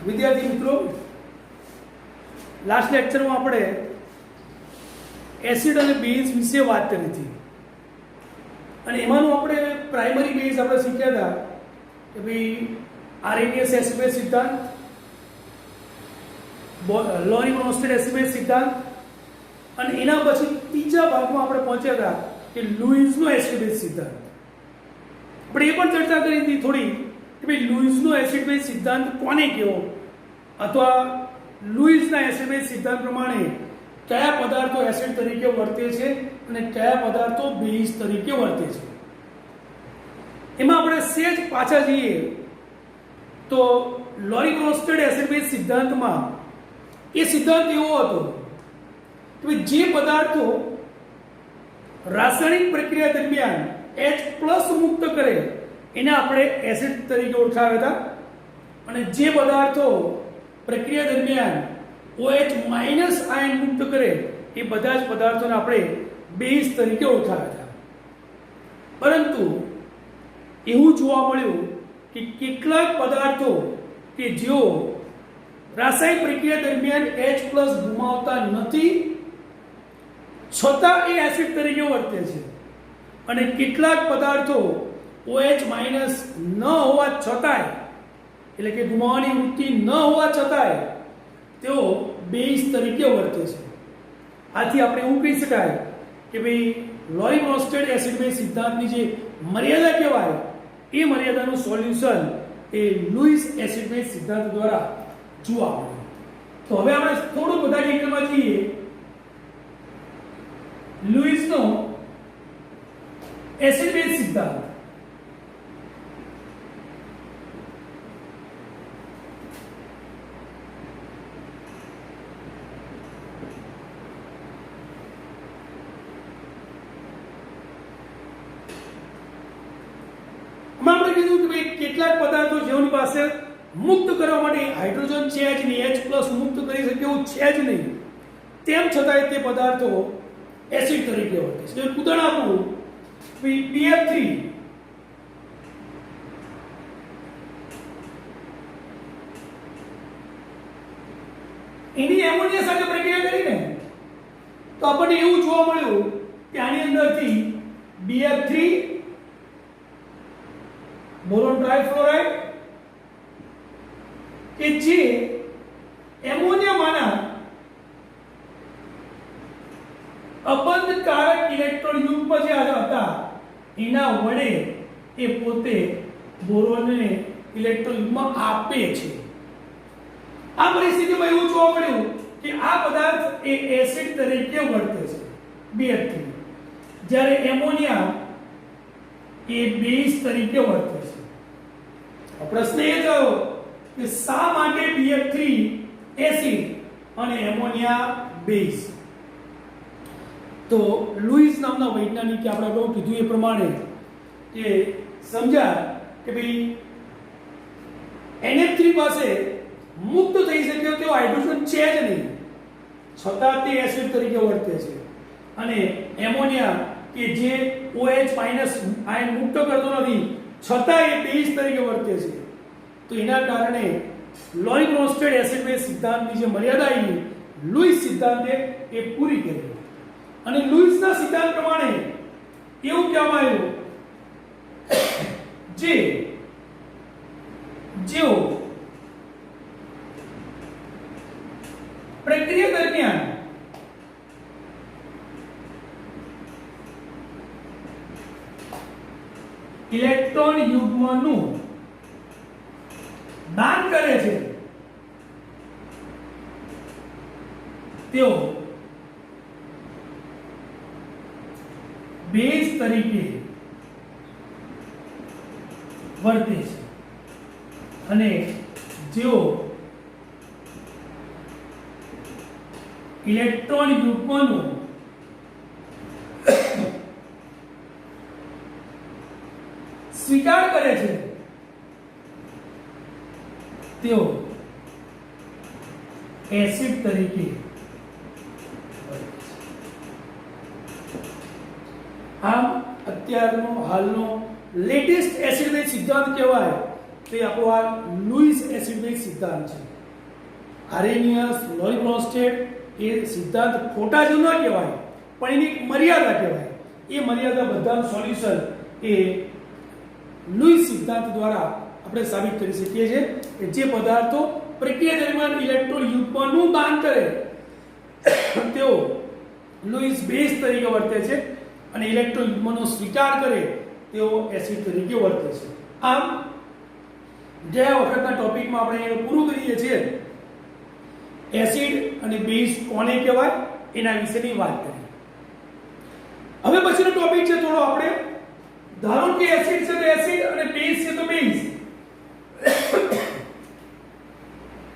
વિદ્યાર્થી મિત્રો, લાસ્ટ લેક્ચરમાં આપણે એસિડ અને બેઝ વિશે વાત કરી હતી અને એમાંનું આપણે પ્રાઇમરી બેઝ આપણે શીખ્યા હતા કે ભાઈ આરએનએસ એસિડ બેઝ સિદ્ધાંત, લોરી બ્રોન્સ્ટેડ એસિડ બેઝ સિદ્ધાંત અને એના પછી ત્રીજા ભાગમાં આપણે પહોંચ્યા હતા કે લુઈસનો એસિડ બેઝ સિદ્ધાંત. આપણે એ પણ ચર્ચા કરી હતી થોડી કે ભાઈ લુઈસનો એસિડ બેઝ સિદ્ધાંત કોને કહેવો અથવા લુઈસના એસિડ બેઝ સિદ્ધાંત પ્રમાણે કયા પદાર્થો એસિડ તરીકે વર્તે છે અને કયા પદાર્થો બેઝ તરીકે વર્તે છે. એમાં આપણે સહેજ પાછા જઈએ તો લોરી બ્રોન્સ્ટેડ એસિડ બેઝ સિદ્ધાંતમાં એ સિદ્ધાંત એવો હતો કે જે પદાર્થો રાસાયણિક પ્રક્રિયા દરમિયાન H+ મુક્ત કરે એને આપણે એસિડ તરીકે ઓળખાવ્યા હતા અને જે પદાર્થો પ્રક્રિયા દરમિયાન OH- આયન મુક્ત કરે એ બધા જ પદાર્થોને આપણે બેઝ તરીકે ઓળખાવ્યા હતા. પરંતુ એવું જોવા મળ્યું કે કેટલાક પદાર્થો કે જેઓ રાસાયણિક પ્રક્રિયા દરમિયાન H+ ગુમાવતા નથી છતાં એ એસિડ તરીકે વર્તે છે અને કેટલાક પદાર્થો OH- ન હોવા છતાંય એટલે કે ગુમાવવાની વૃત્તિ ન હોવા છતાંય તેઓ બેઝ તરીકે વર્તે છે. આથી આપણે એવું કહી શકાય કે ભાઈ લોરી બ્રોન્સ્ટેડ એસિડ બેઝ સિદ્ધાંતની જે મર્યાદા કહેવાય એ મર્યાદાનું સોલ્યુશન એ લુઈસ એસિડ બેઝ સિદ્ધાંત દ્વારા જોવા મળે. તો હવે આપણે થોડું બધા ડિટેલમાં જઈએ. લુઈસનો એસિડ બેઝ સિદ્ધાંત આપણે કીધું કે ભાઈ કેટલાક પદાર્થો જેઓની પાસે મુક્ત કરવા માટે હાઇડ્રોજન છે જ નહીં, H+ મુક્ત કરી શકે એવું છે જ નહીં, તેમ છતાંય તે પદાર્થો એસિડ તરીકે વર્તે છે. જો ઉદાહરણ આપું PF3 એની એમોનિયા સાથે પ્રક્રિયા કરીને તો આપણને એવું જોવા મળ્યું કે આની અંદરથી BF3 બોરોન ટ્રાઇફ્લોરાઇડ કે જે એમોનિયામાંના અબંધકારક ઇલેક્ટ્રોન યુગ્મ જે હતા એના વડે એ પોતે બોરોનને ઇલેક્ટ્રોન યુગ્મ આપે છે. આ પરિસ્થિતિમાં એવું જોવા મળ્યું કે આ પદાર્થ એ એસિડ તરીકે વર્તે છે BF3, જ્યારે એમોનિયા એ બેઝ તરીકે વર્તે છે. પ્રશ્ન એ થયો કે શા માટે BF3 એસિડ અને એમોનિયા બેઝ? તો લુઈસ નામના વૈજ્ઞાનિકે આપણે અગાઉ કીધું એ પ્રમાણે કે સમજ્યા કે ભાઈ NH3 પાસે મુક્ત થઈ શકે તેવો હાઇડ્રોજન છે જ નહીં છતાં તે એસિડ તરીકે વર્તે છે અને એમોનિયા કે જે OH- આયન મુક્ત કરતો નથી છતાં એ બેઝ તરીકે વર્તે છે. તો એના કારણે લોરી બ્રોન્સ્ટેડ એસિડ બેઝ સિદ્ધાંતની જે મર્યાદા આવી લુઈસ સિદ્ધાંતે એ પૂરી કરી અને લુઈસના સિદ્ધાંત પ્રમાણે એવું કહેવામાં આવ્યું જેઓ પ્રક્રિયા દરમિયાન ઇલેક્ટ્રોન યુગ્મનું દાન કરે છે તેઓ બેઝ તરીકે વર્તે છે અને જેઓ ઇલેક્ટ્રોન યુગ્મનું સ્વીકાર કરે છે તેઓ એસિડ તરીકે આમ અત્યારનો હાલનો લેટેસ્ટ એસિડ બેઝ સિદ્ધાંત કહેવાય તે આપણો આ લુઈસ એસિડ બેઝ સિદ્ધાંત છે. આરેનિયસ, લોરીબ્રોન્સ્ટેડ એ સિદ્ધાંત ખોટા જ ન કહેવાય, પણ એની એક મર્યાદા કહેવાય. એ મર્યાદા બધાનું સોલ્યુશન એ લુઈસ સિદ્ધાંત દ્વારા આપણે સાબિત કરી શકીએ છીએ કે જે પદાર્થો પ્રક્રિયા દરમિયાન ઇલેક્ટ્રોન યુગ્મનું દાન કરે તેઓ લુઈસ બેઝ તરીકે વર્તે છે અને ઇલેક્ટ્રોન યુગ્મનો સ્વીકાર કરે તેઓ એસિડ તરીકે વર્તે છે. આમ ગયા વખતના ટોપિકમાં આપણે એ પૂરું કરીએ છીએ. એસિડ અને બેઝ કોને કહેવાય એના વિશેની વાત કરી. હવે પછીનો ટોપિક છે થોડો આપણે ધારો કે એસિડ છે તો એસિડ અને બેઝ છે તો બેઝ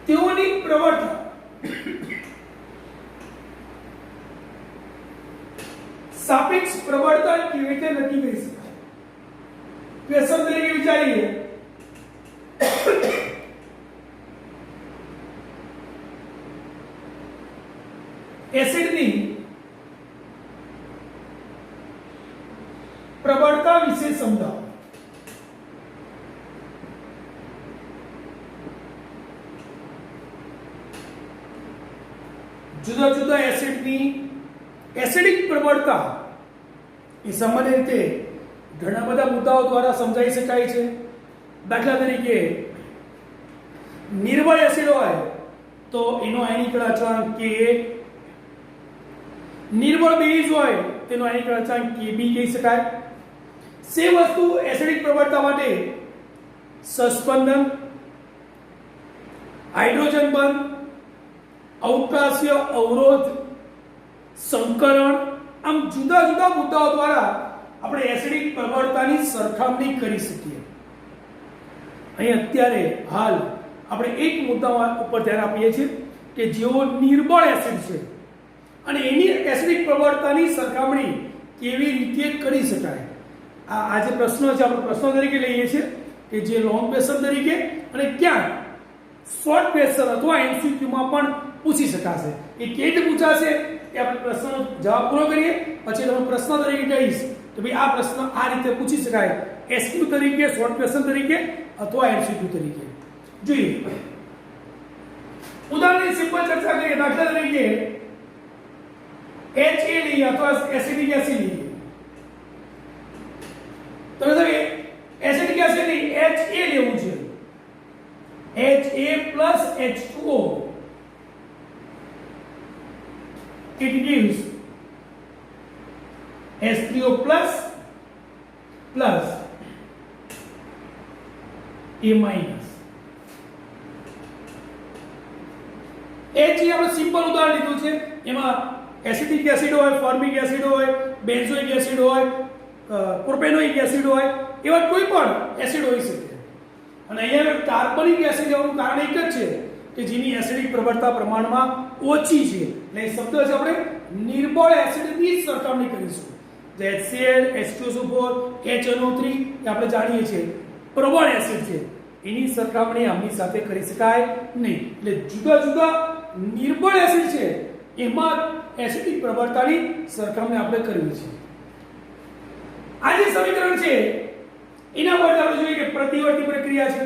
તેઓની પ્રવર્તન સાપેક્ષ પ્રવર્તન કેવી રીતે નક્કી કરી શકાય? ક્વેશ્ચન તરીકે વિચારીએ. એસિડની પ્રબળતા વિશે સમજાવો. જુદા જુદા એસિડની એસિડિક પ્રબળતા એ સામાન્ય રીતે ઘણા બધા મુદ્દાઓ દ્વારા સમજાઈ શકાય છે. દાખલા તરીકે નિર્બળ એસિડ હોય તો એનો આયનિક અચળાંક Ka, નિર્બળ બેઝ હોય તેનો આયનિક અચળાંક Kb કહી શકાય. સેમ વસ્તુ એસિડિક પ્રબળતા માટે સસ્પંદન, હાઇડ્રોજન બંધ, અવકાશીય અવરોધ, સંકરણ, આમ જુદા જુદા મુદ્દાઓ દ્વારા આપણે એસિડિક પ્રબળતાની સરખામણી કરી શકીએ. અહીં અત્યારે હાલ આપણે એક મુદ્દા ઉપર ધ્યાન આપીએ છીએ કે જેઓ નિર્બળ એસિડ છે અને એની એસિડિક પ્રબળતાની સરખામણી કેવી રીતે કરી શકાય. આ જે પ્રશ્નો છે આપણે પ્રશ્નો તરીકે લઈએ છીએ કે જે લોંગ ક્વેશ્ચન તરીકે અને ક્યાંક શોર્ટ ક્વેશ્ચન અથવા એમસીક્યુમાં પણ પૂછી શકાશે. એ કેવી રીતે પૂછાશે એ આપણે પ્રશ્નનો જવાબ પૂરો કરીએ પછી તમે પ્રશ્ન તરીકે કહીશ તો ભાઈ આ પ્રશ્ન આ રીતે પૂછી શકાય, એસક્યુ તરીકે, શોર્ટ ક્વેશ્ચન તરીકે અથવા એમસીક્યુ તરીકે. જોઈએ ઉદાહરણની સિમ્પલ ચર્ચા કરીએ. દાખલા તરીકે HA લઈએ અથવા એસિડિક એસિડ લઈએ. તો તમે એસિડિક એસિડ ની HA લેવું છે. HA plus H2O it gives H3O plus A minus. HA આપણે સિમ્પલ ઉદાહરણ લીધું છે. એમાં એસિડિક એસિડ હોય, ફોર્મિક એસિડ હોય, બેન્ઝોઇક એસિડ હોય, પ્રોપેનોઇક એસિડ હોય, એવા કોઈ પણ એસિડ હોઈ શકે. અને અહીંયા કાર્બનિક એસિડ હોવાનું કારણ એક જ છે કે જેની એસિડિક પ્રબળતા પ્રમાણમાં ઓછી છે. એટલે એ શબ્દ છે આપણે નિર્બળ એસિડની જ સરખામણી કરીશું. જે HCl, H2SO4, HNO3 એ આપણે જાણીએ છીએ પ્રબળ એસિડ છે, એની સરખામણી આમની સાથે કરી શકાય નહીં. એટલે જુદા જુદા નિર્બળ એસિડ છે એમાં એસિડિક પ્રબળતાની સરખામણી આપણે કરવી છે. આ જે સમીકરણ છે એના પર આપણે જોઈએ કે પ્રતિવર્તી પ્રક્રિયા છે.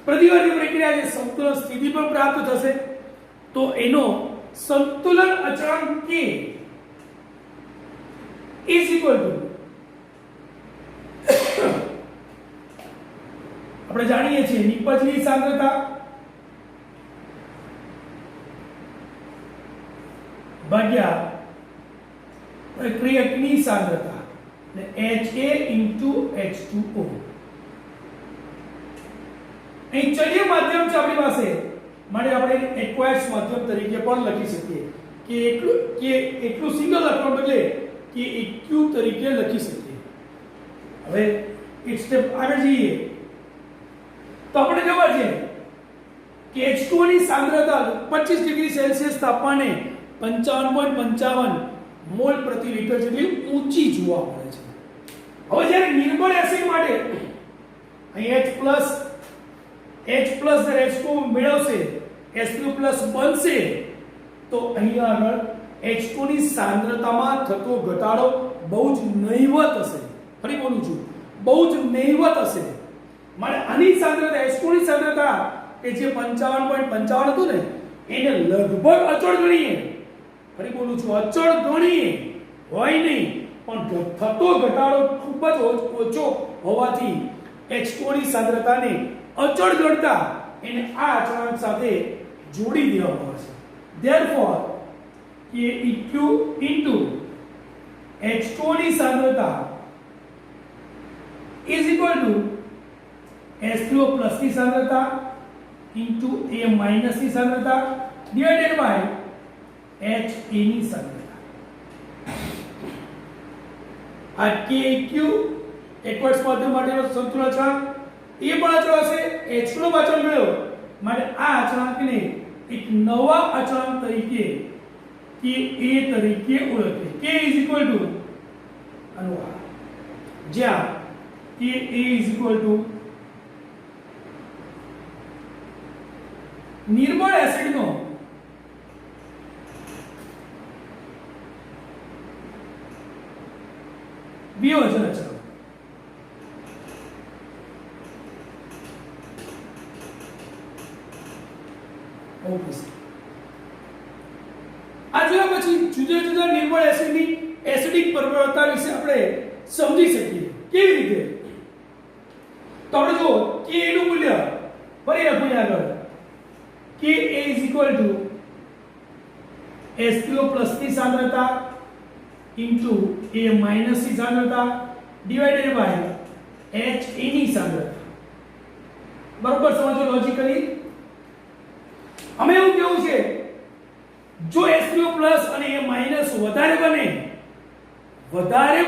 પ્રતિવર્તી પ્રક્રિયા જે સંતુલન સ્થિતિ પર પ્રાપ્ત થશે તો એનો સંતુલન અચળાંક K is equal to આપણે જાણીએ છીએ નિપજની સાંદ્રતા ભાગ્યા પ્રક્રિયકની સાંદ્રતા HA into H2O. અહીં ચલીય માધ્યમ છે આપણી પાસે માટે આપણે એક્વાયર્ડ માધ્યમ તરીકે પણ લખી શકીએ કે એકલું સિંગલ લખવા બદલે કે EQ તરીકે લખી શકીએ. હવે એક સ્ટેપ આગળ જઈએ તો આપણે ખબર છે કે H2O ની સાંદ્રતા 25 ડિગ્રી સેલ્સિયસ તાપમાને 55.55 મોલ પ્રતિ લિટર જેટલી ઊંચી જોવા મળે છે. હવે જ્યારે નિર્બળ એસિડ માટે અહીં H+ H2 મેળવશે, H3+ બનશે તો અહીંયા આગળ H2 ની સાંદ્રતામાં થતો ઘટાડો બહુ જ નહિવત હશે. ફરી બોલું છું, બહુ જ નહિવત હશે. માટે આની સાંદ્રતા H2 ની સાંદ્રતા કે જે 55.55 હતું ને એને લગભગ અચળ ગણીએ, ફરી બોલું છું, અચળ ગણીએ હોય નહીં, પણ થતો ઘટાડો ખૂબ જ ઓછો હોવાથી H2 ની સાંદ્રતાને અચળ ગણતા એને આ અચળાંક સાથે જોડી દેવામાં આવશે. Therefore Keq into H2 ની સાંદ્રતા is equal to H2O plus ની સાંદ્રતા into A minus ની સાંદ્રતા divided by HA ની સાંદ્રતા. આ Keq એકવર્સ માધ્યમ માટેનો સંતુલન અચળાંક એ પણ અચળ હશે, H2 નો અચળ મળ્યો માટે આ અચળાંકને એક નવા અચળાંક તરીકે કે a તરીકે ઓળખીએ. K is equal to અનુવાદ, જ્યાં Ka is equal to નિર્બળ એસિડનો વિયોજન અચળાંક. ઓકે, આ જોયા પછી જુદા જુદા નિર્બળ એસિડની એસિડિક પ્રબળતા વિશે આપણે સમજી શકીએ. કેવી રીતે? તો આપણે જો Ka નું મૂલ્ય ફરી લખીએ આગળ. Ka is equal to H2O plus ની સાંદ્રતા into A minus ની સાંદ્રતા divided by HA ની સાંદ્રતા. બરોબર સમજો લોજિકલી? અમે એવું કેવું છે, જો H2O plus અને A minus વધારે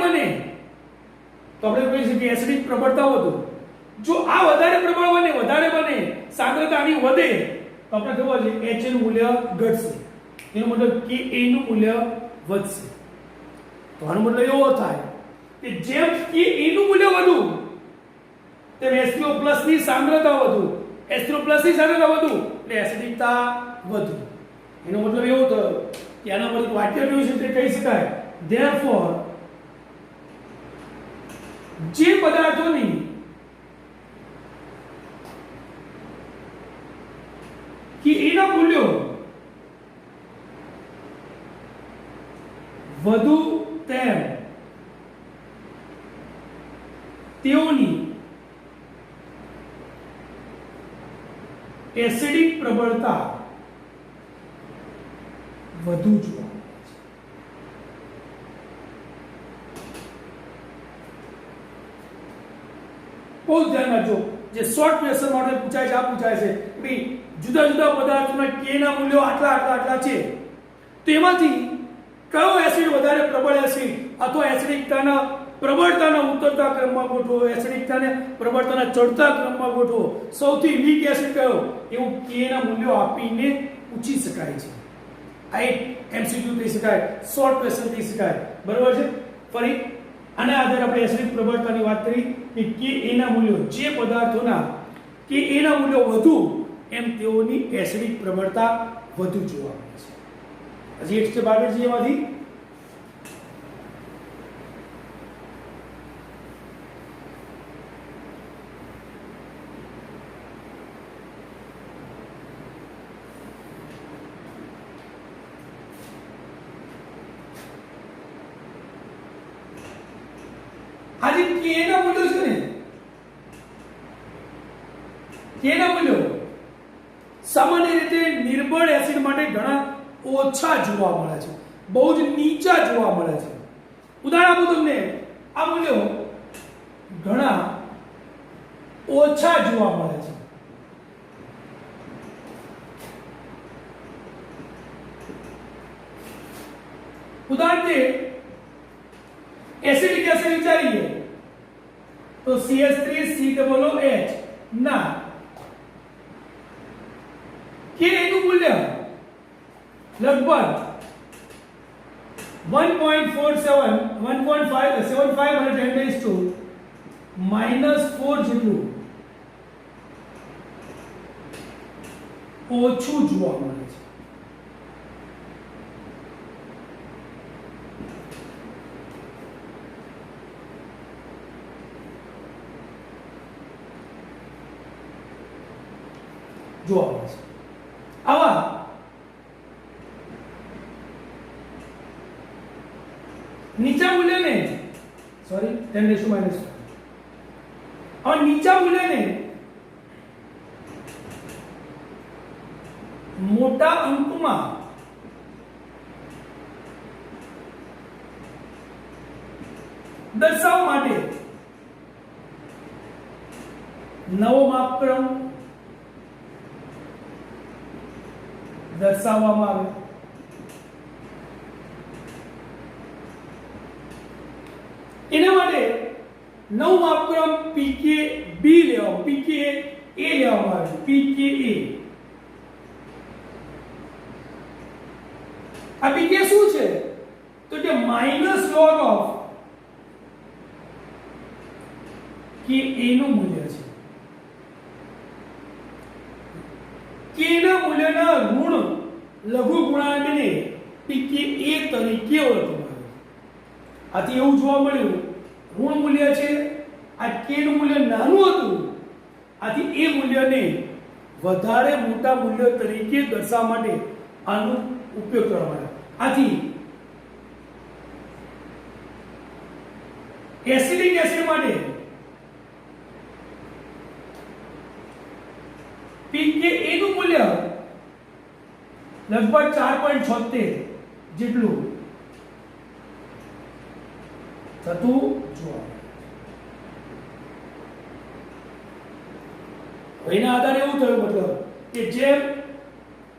બને તો આપણે કહી શકીએ એસિડિક પ્રબળતા વધુ. જો આ વધારે પ્રબળ બને, સાંદ્રતા આની વધે તો આપણે ખબર છે HA નું મૂલ્ય ઘટશે, એનો મતલબ કે A નું મૂલ્ય વધશે. તો આનો મતલબ એવો થાય કે જેમ કે A નું મૂલ્ય વધુ તેમ H2O plus ની સાંદ્રતા વધુ, H2O plus ની સાંદ્રતા વધુ એટલે એસિડિકતા વધુ. એનો મતલબ એવો થયો કે આના પર વાક્ય જોયું છે તે કહી શકાય therefore જે પદાર્થોની કે એના મૂલ્યો વધુ તેમ તેઓની એસિડિક પ્રબળતા વધુ જોવા મળે છે. બહુ ધ્યાન રાખજો, જે શોર્ટ ક્વેશ્ચન માટે પૂછાય છે, આ પૂછાય છે કે જુદા જુદા પદાર્થોના k ના મૂલ્યો આટલા છે, તો એમાંથી કયો એસિડ વધારે પ્રબળ એસિડ અથવા એસિડિકતાના પ્રબળતાના ઉતરતા ક્રમમાં ગોઠવો, એસિડિકતાને પ્રબળતાના ચડતા ક્રમમાં ગોઠવો, સૌથી વીક એસિડ કયો, એવું k ના મૂલ્યો આપીને પૂછી શકાય છે. આ એક એમસીક્યુ કહી શકાય, શોર્ટ ક્વેશ્ચન કહી શકાય. બરોબર છે? ફરી આના આધારે આપણે એસિડિક પ્રબળતાની વાત કરી કે Ka ના મૂલ્યો, જે પદાર્થોના Ka ના મૂલ્યો વધુ એમ તેઓની એસિડિક પ્રબળતા વધુ જોવા મળે છે. હજી એક સ્ટેપ આગળ જઈએ એમાંથી. આજે K ના મૂલ્યો છે ને, K ના મૂલ્યો સામાન્ય રીતે નિર્બળ એસિડ માટે ઘણા ઓછા જોવા મળે છે, બહુ જ નીચા જોવા મળે છે. ઉદાહરણ આપું તમને, આ મૂલ્યો ઘણા ઓછા જોવા મળે છે. ઉદાહરણ કે એસિડિક એસિડ વિચારીએ તો CH3COOH ના Ka નું મૂલ્ય લગભગ 1.75 જેટલું ઓછું જોવા મળે છે. જોવા મળે છે. આવા નીચા મૂલ્યને સોરી 10⁻⁻, હવે નીચા મૂલ્યને મોટા અંકમાં દર્શાવવા માટે નવો માપક્રમ દર્શાવવામાં આવે. એના માટે નવ માપક્રમ પીકે બી લેવામાં, પીકે એ લેવામાં આવે. પીકે એ, આ પીકે શું છે તો કે માઈનસ log ઓફ કે એ નું મૂલ્ય છે. કે ના મૂલ્યના ઋણ લઘુ ગુણાંકને પીકે એ તરીકે ઓળખવામાં આવે. આથી એવું જોવા મળ્યું ઋણ મૂલ્ય છે, આ કે નું મૂલ્ય નાનું હતું, આથી એ મૂલ્યને વધારે મોટા મૂલ્ય તરીકે દર્શાવવા માટે આનો ઉપયોગ કરવામાં આવ્યો. આથી એસિડિક એસિડ માટે પીકે એ નું મૂલ્ય લગભગ 4.76 જેટલું થતું જોવા મળે. એના આધારે એવું થયું મતલબ કે જેમ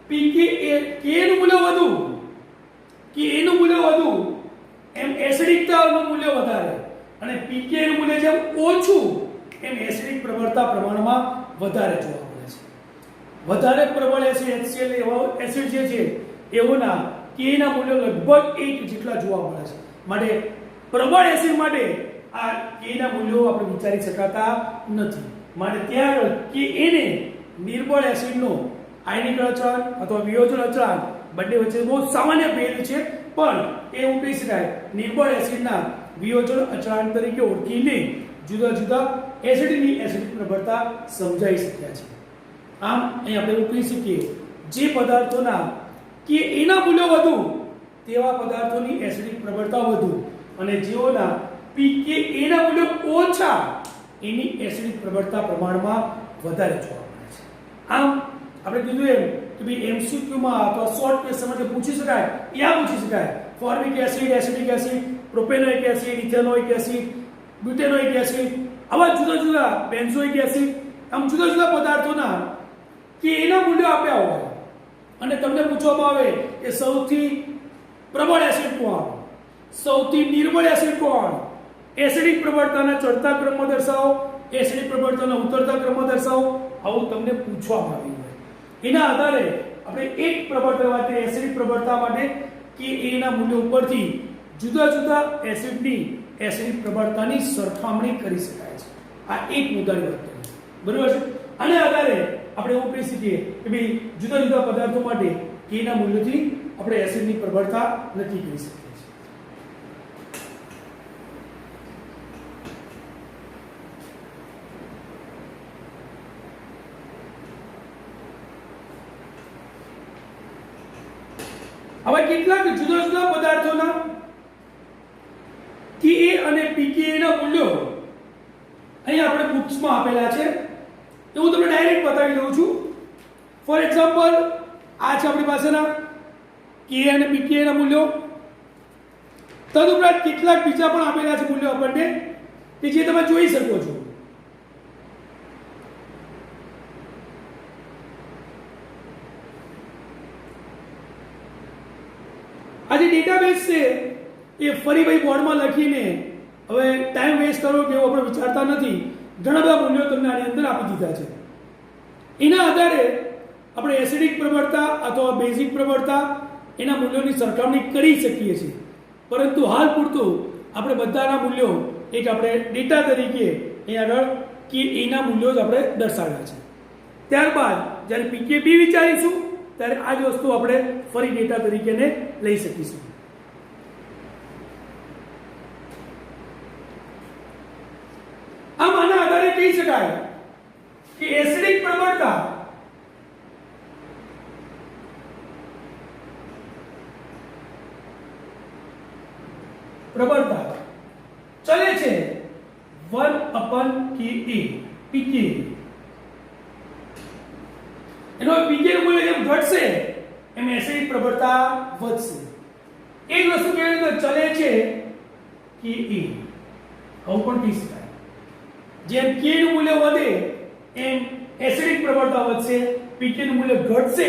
પીકે એ કે નું મૂલ્ય વધુ, કે એ નું મૂલ્ય વધુ, એમ એસિડિકતાનું મૂલ્ય વધારે, અને પીકે નું મૂલ્ય જેમ ઓછું એમ એસિડિક પ્રબળતા પ્રમાણમાં વધારે જોવા મળે છે. વધારે પ્રબળ એસિડ HCl એવો એસિડ જે છે એઓના કે ના મૂલ્ય લગભગ 1 જેટલા જોવા મળે છે. માટે પ્રબળ એસિડ માટે આ કે ના મૂલ્યો આપણે વિચારી શકાતા નથી. માટે ત્યાં કે એને નિર્બળ એસિડનો આયનિક અચળાંક અથવા વિયોજન અચળાંક બંને વચ્ચે બહુ સામાન્ય ભેદ છે, પણ એ હું કહી શકાય નિર્બળ એસિડના વિયોજન અચળાંક તરીકે ઓળખીને જુદા જુદા એસિડની એસિડિક પ્રબળતા સમજાઈ શક્યા છે. આમ અહીં આપણે એવું કહી શકીએ જે પદાર્થોના કે એના મૂલ્યો વધુ તેવા પદાર્થોની એસિડિક પ્રબળતા વધુ, અને જેઓના પીકે એના મૂલ્યો ઓછા એની એસિડિક પ્રબળતા પ્રમાણમાં વધારે જોવા મળે છે. આમ આપણે કીધું એમ કે ભાઈ એમસીક્યુમાં અથવા શોર્ટ ક્વેશ્ચનમાં પૂછી શકાય, યા પૂછી શકાય formic acid, acidic acid, propanoic acid, ethanoic acid, બ્યુટેનોઇક acid, આવા જુદા જુદા બેન્ઝોઇક એસિડ, આમ જુદા જુદા પદાર્થોના કે એના મૂલ્યો આપ્યા હોય અને તમને પૂછવામાં આવે કે સૌથી પ્રબળ એસિડ કોણ, સૌથી નિર્બળ એસિડ કોણ, એસિડિક પ્રબળતાના ચડતા ક્રમમાં દર્શાવો, એસિડિક પ્રબળતાના ઉતરતા ક્રમમાં દર્શાવો, આવું તમને પૂછવામાં આવ્યું હોય. એના આધારે આપણે એક પ્રબળતા માટે એસિડિક પ્રબળતા માટે કે એના મૂલ્ય ઉપરથી જુદા જુદા એસિડની એસિડિક પ્રબળતાની સરખામણી કરી શકાય છે. આ એક મુદ્દાની વાત છે, બરાબર છે. આને આધારે આપણે એવું કહી શકીએ કે ભાઈ જુદા જુદા પદાર્થો માટે કે ના મૂલ્યથી આપણે એસિડની પ્રબળતા નક્કી કરી શકીએ છીએ. હવે કેટલાક જુદા જુદા પદાર્થોના કે અને પીકે ના મૂલ્યો અહીં આપણે બુક્સમાં આપેલા છે, તો હું તમને ડાયરેક્ટ બતાવી દઉં છું. ફોર એક્ઝામ્પલ આ છે આપણી પાસેના કે અને પીકે ના મૂલ્યો. તદુપરાંત કેટલાક બીજા પણ આપેલા છે મૂલ્યો આપણને કે જે તમે જોઈ શકો છો. આ જે ડેટાબેઝ છે એ ફરી ભાઈ બોર્ડમાં લખીને હવે ટાઈમ વેસ્ટ કરો કે એવું આપણે વિચારતા નથી. ઘણા બધા મૂલ્યો તમને આની અંદર આપી દીધા છે. એના આધારે આપણે એસિડિક પ્રબળતા અથવા બેઝિક પ્રબળતા એના મૂલ્યોની સરખામણી કરી શકીએ છીએ. પરંતુ હાલ પૂરતું આપણે બધાના મૂલ્યો એક આપણે ડેટા તરીકે અહીં આગળ કે એના મૂલ્યો જ આપણે દર્શાવ્યા છે. ત્યારબાદ જ્યારે પીકે બી વિચારીશું ત્યારે આ જ વસ્તુ આપણે ફરી ડેટા તરીકે લઈ શકીશું. આમ આના આધારે કહી શકાય કે એસિડિક પ્રબળતા પીકે પીકે એનો પીકે નું મૂલ્ય જેમ ઘટશે એમ એસિડિક પ્રબળતા વધશે. એક વસ્તુ કેવી રીતે ચલે છે કે આવું પણ કહી શકાય. જેમ કે નું મૂલ્ય વધે એમ એસિડિક પ્રબળતા વધશે, પીકે નું મૂલ્ય ઘટશે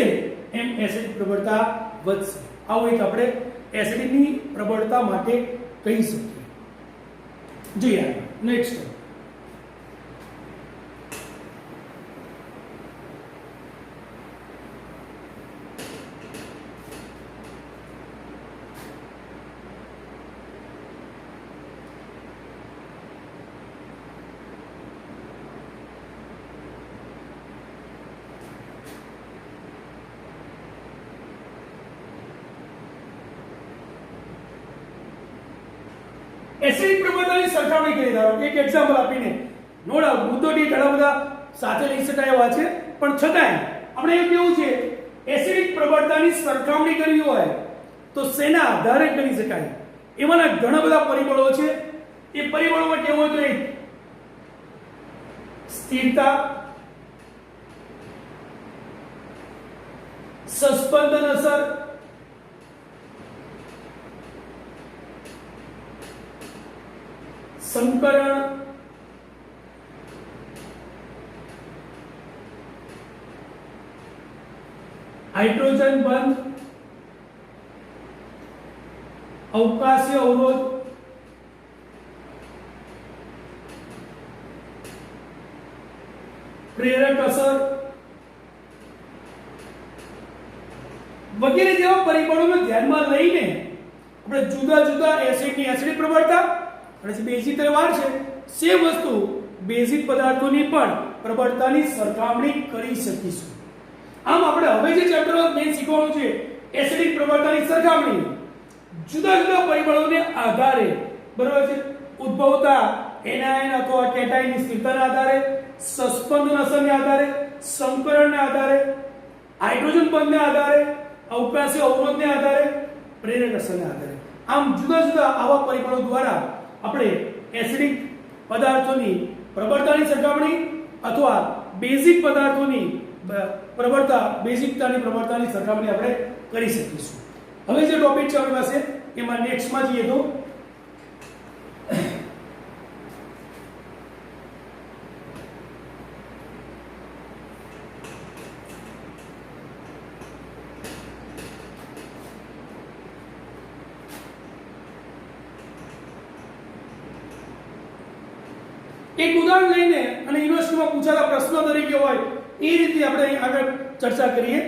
એમ એસિડિક પ્રબળતા વધશે. આવું એક આપણે એસિડિકની પ્રબળતા માટે કહી શકીએ. જોઈએ નેક્સ્ટ એસિડિક પ્રબળતાની સરખામણી કરી. ધારો એક એક્ઝામ્પલ આપીને નો ડાઉટ મુદ્દોથી ઘણા બધા સાથે લઈ શકાય એવા છે, પણ છતાંય આપણે એવું કેવું છે એસિડિક પ્રબળતાની સરખામણી કરવી હોય તો શેના આધારે કરી શકાય? એમાંના ઘણા બધા પરિબળો છે. એ પરિબળોમાં કેવું હોય તો સ્થિરતા, સસ્પેન્શન અસર, સંકરણ, હાઇડ્રોજન બંધ, અવકાશીય અવરોધ, પ્રેરક અસર વગેરે જેવા પરિબળોને ધ્યાનમાં લઈને આપણે જુદા જુદા એસિડની એસિડિક પ્રબળતા અને જે બેઝિક વાર છે સેમ વસ્તુ બેઝિક પદાર્થોની પણ પ્રબળતાની સરખામણી કરી શકીશું. આમ આપણે હવે જે ચેપ્ટરમાં મેઇન શીખવાનું છે એસિડિક પ્રબળતાની સરખામણી જુદા જુદા પરિબળોને આધારે, બરાબર છે, ઉદ્ભવતા એનાયન અથવા કેટાયનની સ્થિરતાના આધારે, સસ્પેન્શન અસરના આધારે, સંકરણના આધારે, હાઇડ્રોજન બંધના આધારે, અવકાશીય અવરોધના આધારે, પ્રેરક અસરના આધારે આમ જુદા જુદા આવા પરિબળો દ્વારા આપણે એસિડિક પદાર્થોની પ્રબળતાની સરખામણી અથવા બેઝિક પદાર્થોની બેઝિકતાની પ્રબળતાની સરખામણી આપણે કરી શકીશું. હવે જે ટોપિક છે આપણી પાસે એમાં નેક્સ્ટમાં જઈએ તો એક ઉદાહરણ લઈને અને યુનિવર્સિટીમાં પૂછાતા પ્રશ્નો તરીકે હોય એ રીતે આપણે અહીં આગળ ચર્ચા કરીએ.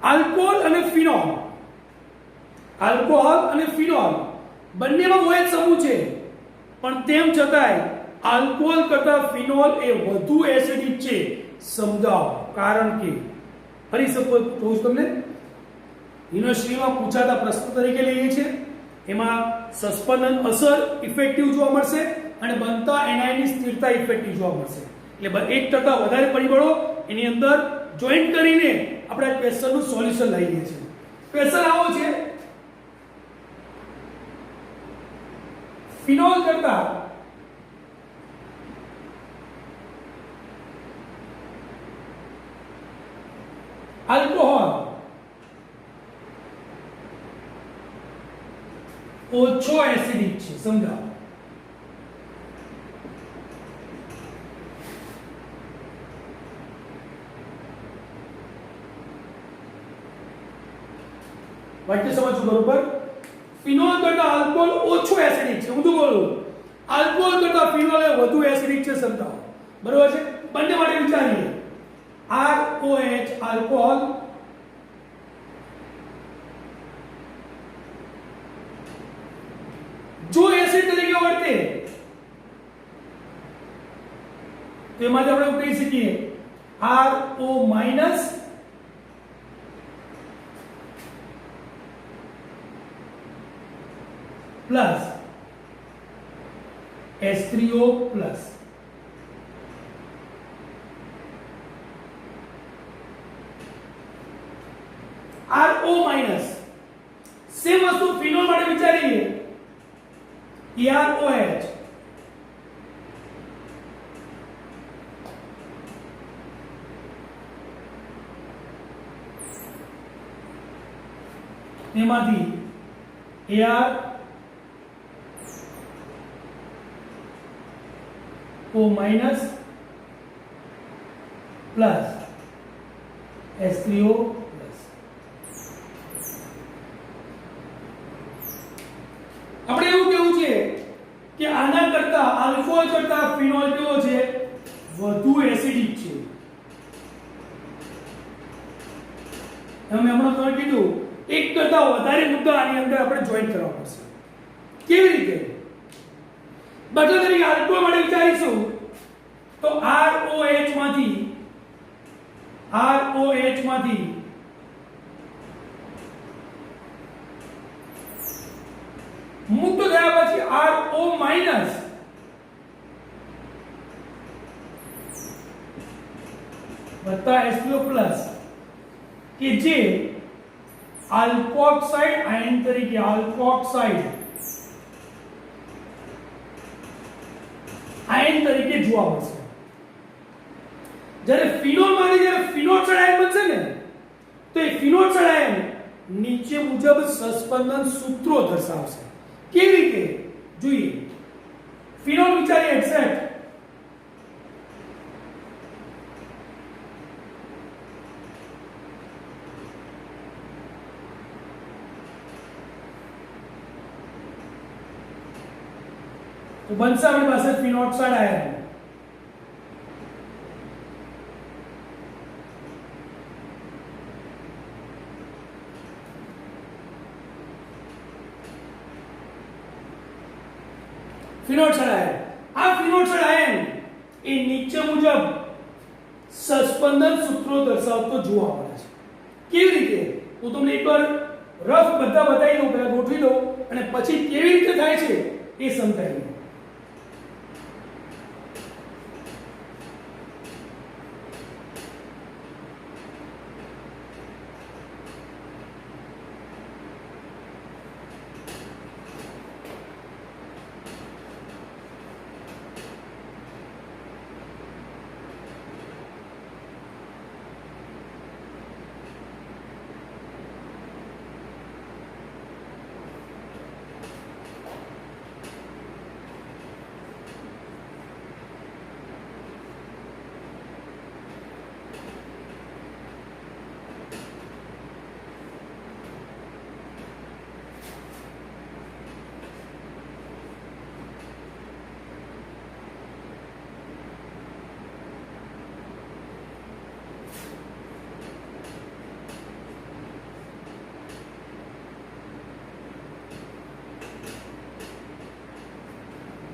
આલ્કોહોલ અને ફિનોલ, આલ્કોહોલ અને ફિનોલ બંનેમાં OH સમૂહ છે, પણ તેમ છતાંય આલ્કોહોલ કરતા ફિનોલ એ વધુ એસિડિક છે. સમજાવો કારણ કે. ફરી સપોઝ કહું તમને યુનિવર્સિટીમાં પૂછાતા પ્રશ્નો તરીકે લઈએ છીએ એમાં સસ્પેન્શન અસર ઇફેક્ટિવ જોવા મળશે અને બનતા એનાયનની સ્થિરતા ઇફેક્ટિવ જોવા મળશે. એટલે એક કરતા વધારે પરિબળો એની અંદર જોઈન્ટ કરીને આપણે ક્વેશ્ચનનું સોલ્યુશન લઈએ છીએ. ક્વેશ્ચન આવો છે ફિનોલ કરતા આલ્કોહોલ ઓછો એસિડિક છે. સમજાવો. વાક્ય સમજો બરોબર. ફિનોલ કરતા આલ્કોહોલ ઓછો એસિડિક છે. હું તો બોલું આલ્કોહોલ કરતા ફિનોલ એ વધુ એસિડિક છે. સમજાવો. બરોબર છે. બંને માટે વિચારીએ. ROH આલ્કોહોલ જો એસિડ તરીકે વર્તે તો એમાંથી આપણે કહી શકીએ RO minus plus H3O plus. RO minus same વસ્તુ ફિનોલ માટે વિચારીએ. EROH એમાંથી Ar O minus plus H3O plus. આપણે એવું કેવું છે કે આના કરતા આલ્કોહોલ કરતા ફિનોલ કેવો છે, વધુ એસિડિક છે. અમે હમણાં તમને કીધું એક કરતા વધારે મુદ્દા આની અંદર આપણે જોઈન કરવા પડશે. કેવી રીતે? દાખલા તરીકે આલ્કોહોલ માટે વિચારીશું તો ROH માંથી મુક્ત થયા પછી RO માઈનસ વત્તા H2O પ્લસ કે જે આલ્કોક્સાઇડ આયન તરીકે જોવા મળશે. જ્યારે ફિનોલમાંથી જ્યારે ફિનોક્સાઇડ આયન બનશે ને તો એ ફિનોક્સાઇડ આયન નીચે મુજબ સસ્પેન્શન સૂત્રો દર્શાવશે. કેવી રીતે જોઈએ? ફિનોલ વિચારીએ એક્ઝેક્ટ તો બનશે આપણી પાસે ફિનોક્સાઇડ આયન. ફિનોક્સાઇડ આયન, આ ફિનોક્સાઇડ આયન એ નીચે મુજબ સસ્પેન્શન સૂત્રો દર્શાવતો જોવા મળે છે. કેવી રીતે? હું તમને એકવાર રફ બધા બતાવી દઉં, પહેલા ગોઠવી દઉં અને પછી કેવી રીતે થાય છે એ સમજાવી દઉં.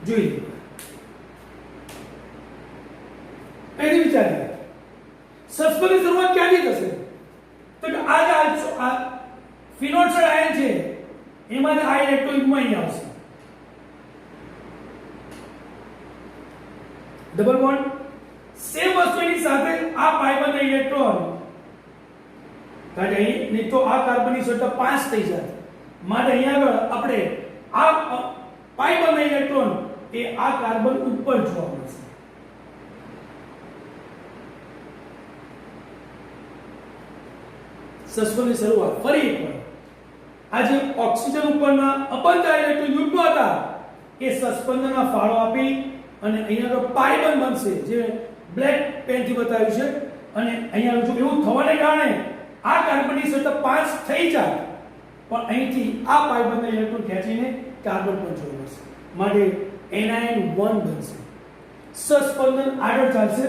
જોઈએ પહેલી વિચારીએ સસ્પેન્શનની શરૂઆત ક્યાંથી થશે? તો કે આ જે ફિનોક્સાઇડ આયન છે એમાં આ ઇલેક્ટ્રોનમાં અહીં આવશે ડબલ બોન્ડ. સેમ વસ્તુની સાથે આ પાઈ બંધ ઇલેક્ટ્રોન કાઢે અહીં, નહીં તો આ કાર્બનની સંખ્યા 5 થઈ જાય. માટે અહીંયા આગળ આપણે આ પાઈ બંધ ઇલેક્ટ્રોન એ આ કાર્બન ઉપર જોવા મળશે. સસ્પેન્શનની શરૂઆત ફરી એકવાર આ જે ઓક્સિજન ઉપરના અપંતા ઇલેક્ટ્રોન યુગ્મ હતા એ સસ્પેન્શનના ફાળો આપી અને અહીંયા આગળ પાઈ બંધ બનશે જે બ્લેક પેનથી બતાવ્યું છે. અને અહીંયા જો એવું થવાને કારણે આ કાર્બનની સંખ્યા 5 થઈ જાય પણ અહીંથી આ પાઈ બંધ ઇલેક્ટ્રોન ખેંચીને કાર્બન પર જોવા મળશે. માટે anion 1 બનશે. સસ્પેન્શન આગળ ચાલશે,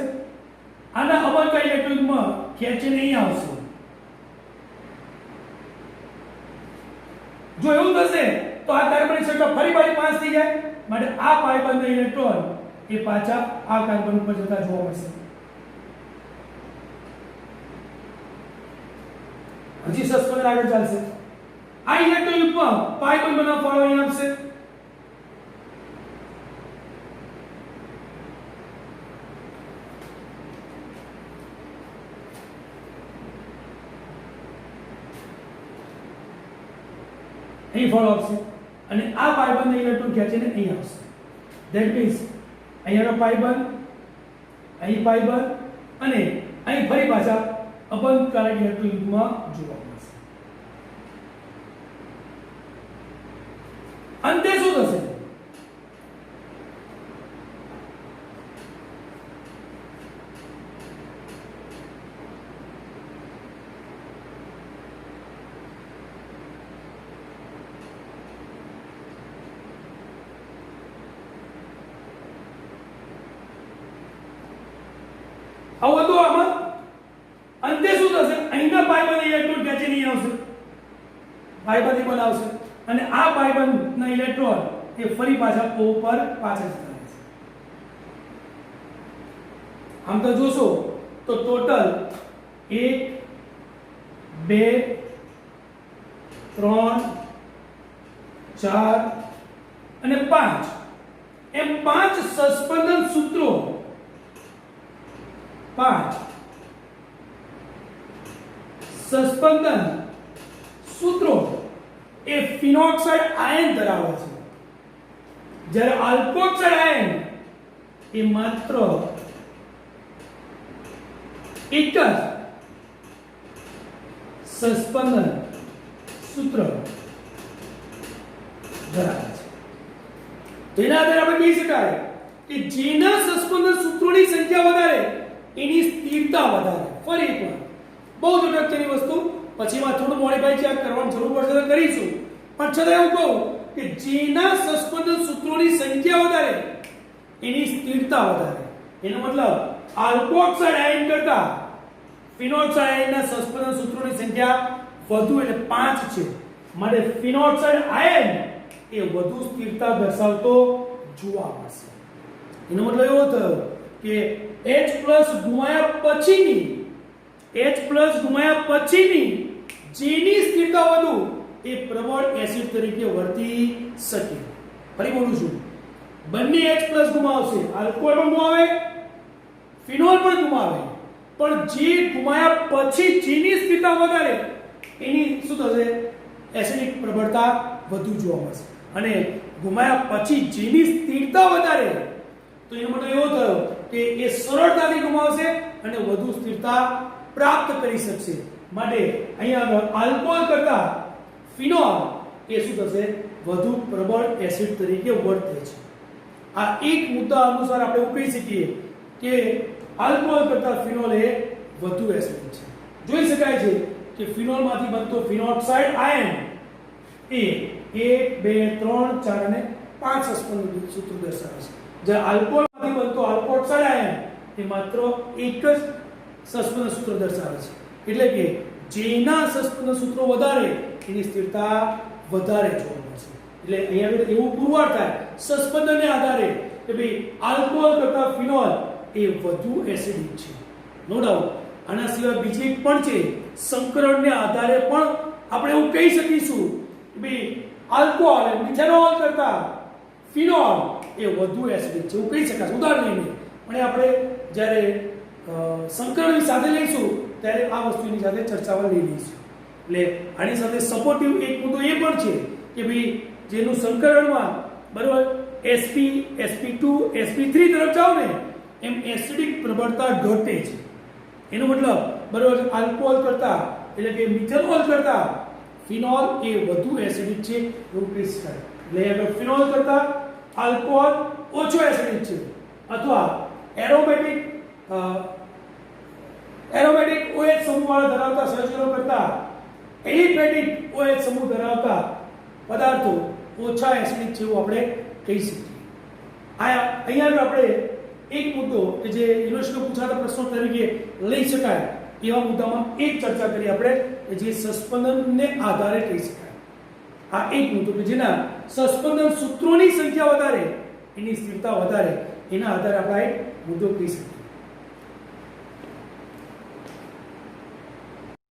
આના અપંતા ઇલેક્ટ્રોનમાં ખેંચીને અહીં આવશે. જો એવું થશે તો આ કાર્બનની સંખ્યા ફરી પાછી 5 થઈ જાય. માટે આ પાઈ બંધ ઇલેક્ટ્રોન એ પાછા આ કાર્બન ઉપર જતા જોવા મળશે. હજી સસ્પેન્શન આગળ ચાલશે. આ ઇલેક્ટ્રોન યુગ્મ પાઈ બંધ બનાવવા ફાળો અહીં આપશે. અહીં ફાળો આપશે અને આ પાઈ બંધ ઇલેક્ટ્રોન ખેંચીને અહીં આવશે. ધેટ મીન્સ અહીંયા પાઈ બંધ, અહીં પાઈ બંધ અને અહીં ફરી પાછા અબંધકારક ઇલેક્ટ્રોન યુગ્મ જોવા મળશે. હવે તો આમાં અંતે શું થશે? અહીંના પાયબંધ ઇલેક્ટ્રોન ખેંચી નહીં આવશે, પાયબંધ બનાવશે અને આ પાયબંધના ઇલેક્ટ્રોન એ ફરી પાછા O પર પાછા જતા રહેશે. આમ તો જોશો તો ટોટલ 1 2 3 4 અને 5 એમ 5 સસ્પેન્શન સૂત્રો, 5 સસ્પેન્શન સૂત્રો એ ફિનોક્સાઇડ આયન ધરાવે છે, જ્યારે આલ્કોક્સાઇડ આયન એ માત્ર એક જ સસ્પેન્શન સૂત્ર ધરાવે છે. તેના આધારે આપણે કહી શકાય કે જેના સસ્પેન્શન સૂત્રોની સંખ્યા વધારે એની સ્થિરતા વધારે. ફરી એકવાર બહુ જ અગત્યની વસ્તુ, પછીમાં થોડું મોડિફાઈ ચેક કરવાની જરૂર પડશે તો કરીશું, પણ છતાં એવું કહું કે જેના સસ્પેન્શન સૂત્રોની સંખ્યા વધારે એની સ્થિરતા વધારે. એનો મતલબ આલ્કોક્સાઇડ આયન કરતા ફિનોક્સાઇડ આયનના સસ્પેન્શન સૂત્રોની સંખ્યા વધુ એટલે 5 છે, માટે ફિનોક્સાઇડ આયન એ વધુ સ્થિરતા દર્શાવતો જોવા મળશે. એનો મતલબ એવો થયો કે H+ ગુમાયા પછીની જેની સ્થિરતા વધુ એ પ્રબળ એસિડ તરીકે વર્તી શકે. ફરી બોલું છું, બંને H+ ગુમાવશે, આલ્કોહોલ પણ ગુમાવે, ફિનોલ પણ ગુમાવે, પણ જે ગુમાયા પછી જેની સ્થિરતા વધારે એની શું થશે? એસિડિક પ્રબળતા વધુ જોવા મળશે. અને ગુમાયા પછી જેની સ્થિરતા વધારે, તો એનો મતલબ એવો થયો કે એ સરળતાથી ગુમાવશે અને વધુ સ્થિરતા પ્રાપ્ત કરી શકશે. માટે અહીંયા આલ્કોહોલ કરતા ફિનોલ એ શું થશે? વધુ પ્રબળ એસિડ તરીકે વર્તે છે. આ એક મુદ્દા અનુસાર આપણે એવું કહી શકીએ કે આલ્કોહોલ કરતા ફિનોલ એ વધુ એસિડિક છે. જોઈ શકાય છે કે ફિનોલમાંથી બનતો ફિનોક્સાઇડ આયન એ 1 2 3 4 અને 5 સસ્પેન્શન સૂત્રો દર્શાવે છે, જ્યારે આલ્કોહોલમાંથી બનતો આલ્કોક્સાઇડ આયન એ માત્ર એક જ સસ્પેન્શન સૂત્ર દર્શાવે છે. એટલે કે જેના સસ્પેન્શન સૂત્રો વધારે એની સ્થિરતા વધારે જોવા મળશે. એટલે અહીંયા એવું પુરવાર થાય સસ્પેન્શનને આધારે કે ભાઈ આલ્કોહોલ કરતા ફિનોલ એ વધુ એસિડિક છે. નો ડાઉટ આના સિવાય બીજી એક પણ છે, સંકરણને આધારે પણ આપણે એવું કહી શકીશું કે ભાઈ આલ્કોહોલ મિથેનોલ કરતા ફિનોલ એ વધુ એસિડિક છે, એવું કહી શકાય ઉદાહરણ લઈને. પણ આપણે જ્યારે સંકરણની સાથે લઈશું ત્યારે આ વસ્તુની સાથે ચર્ચામાં લઈ લઈશું. એટલે આની સાથે સપોર્ટિવ એક મુદ્દો એ પણ છે કે ભાઈ જેનું સંકરણમાં બરાબર Sp Sp2 Sp3 તરફ જાવ ને એમ એસિડિક પ્રબળતા ઘટે છે. એનો મતલબ બરાબર આલ્કોહોલ કરતા એટલે કે મિથેનોલ કરતા ફિનોલ એ વધુ એસિડિક છે એવું કહી શકાય. એટલે અગર ફિનોલ કરતા આલ્કોહોલ ઓછો એસિડિક છે, અથવા એરોમેટિક OH સમૂહવાળા ધરાવતા સંયોજનો કરતા એલિફેટિક OH સમૂહ ધરાવતા પદાર્થો ઓછા એસિડિક છે એવું આપણે કહી શકીએ. અહીંયા આપણે એક મુદ્દો કે જે યુનિવર્સિટીમાં પૂછાતા પ્રશ્નો તરીકે લઈ શકાય એવા મુદ્દામાં એક ચર્ચા કરી આપણે કે જે સસ્પેન્શનને આધારે કહી શકાય. આ એક મુદ્દો કે જેના સસ્પેન્શન સૂત્રોની સંખ્યા વધારે એની સ્થિરતા વધારે, એના આધારે આપણે એક મુદ્દો કહી શકીએ.